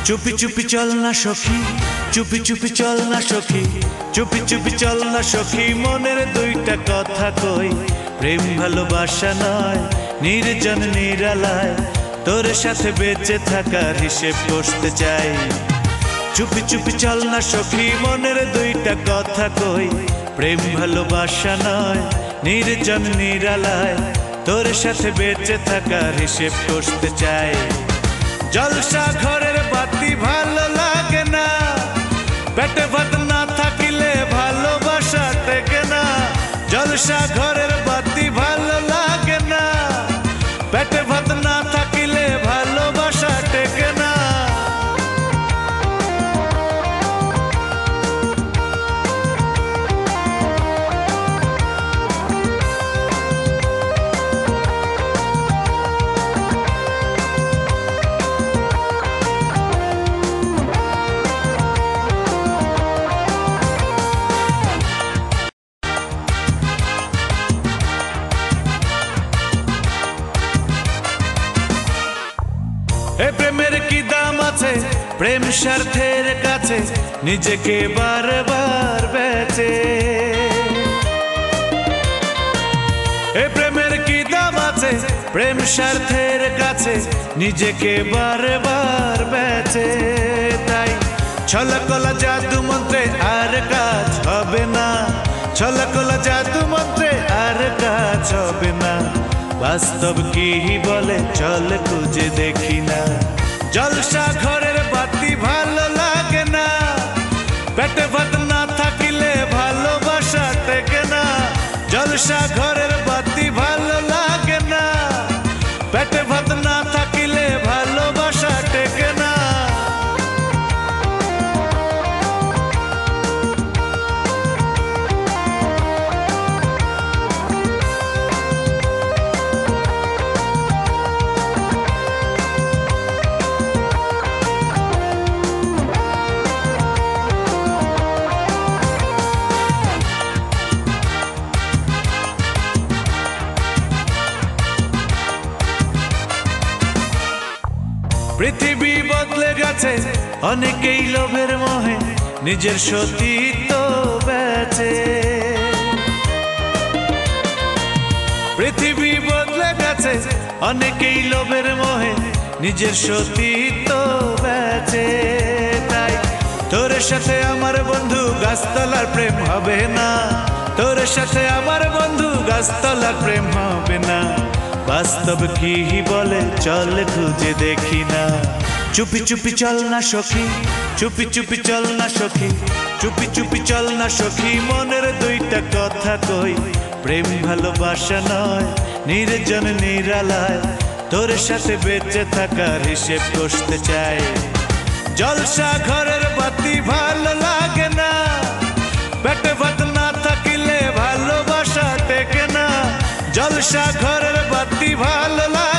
চুপি চুপি চল না সখী, চুপি চুপি চল না সখী, চুপি চুপি চল না সখী, মনের দুইটা কথা কই। প্রেম ভালোবাসা নয়, নির্জন নিরালায়, তোর সাথে বেঁচে থাকার হিসেব কষতে চাই। চুপি চুপি চল না সখী, মনের দুইটা কথা কই। প্রেম ভালোবাসা নয়, নির্জন নিরালায়, তোর সাথে বেঁচে থাকার হিসেব কষতে চাই। জলসা ঘরের বাতি ভালো লাগে না, পেটে ভাত না থাকিলে ভালোবাসা টেকে না। জলসা ঘরের বাতি ভালো লাগে না, পেটে ভাত না থাকিলে ভালোবাসা টেকে না। এ প্রেমের কি দাম আছে, প্রেম স্বার্থের কাছে নিজেকে বারবার বেচে। এ প্রেমের কি দাম আছে, প্রেম স্বার্থের কাছে নিজেকে বারবার বেচে। তাই ছলকলা জাদু মন্ত্রে আর কাজ হবে না, ছলকলা জাদু মন্ত্রে আর কাজ হবে না। বাস্তব কি বলে চল খুঁজে দেখি না। জলসা ঘরের বাতি ভালো লাগে না, পেটে ভাত না থাকিলে ভালোবাসা টেকে না। জলসা ঘরের বাতি ভালো লাগে না, পেটে ভাত না থাকিলে ভালোবাসা টেকে না। পৃথিবী বদলে গেছে, অনেকেই লোভের মোহে নিজের সতীত্ব বেচে। পৃথিবী বদলে গেছে, অনেকেই লোভের মোহে নিজের সতীত্ব বেচে। তাই তোর সাথে আমার বন্ধু গাছতলার প্রেম হবে না, তোর সাথে আমার বন্ধু গাছতলার প্রেম হবে না। বাস্তব কি বলে চল খুঁজে দেখি না। চুপি চুপি চল না সখী, চুপি চুপি চল না সখী, চুপি চুপি চল না সখী, মনের দুইটা কথা কই। প্রেম ভালোবাসা নয়, নির্জন নিরালায়, তোর সাথে বেঁচে থাকার হিসেব কষতে চাই। জলসা ঘরের বাতি ভালো লাগে না, পেটে ভাত না থাকিলে ভালোবাসা টেকে না। জলসা ঘরের বাতি ভালো লাগে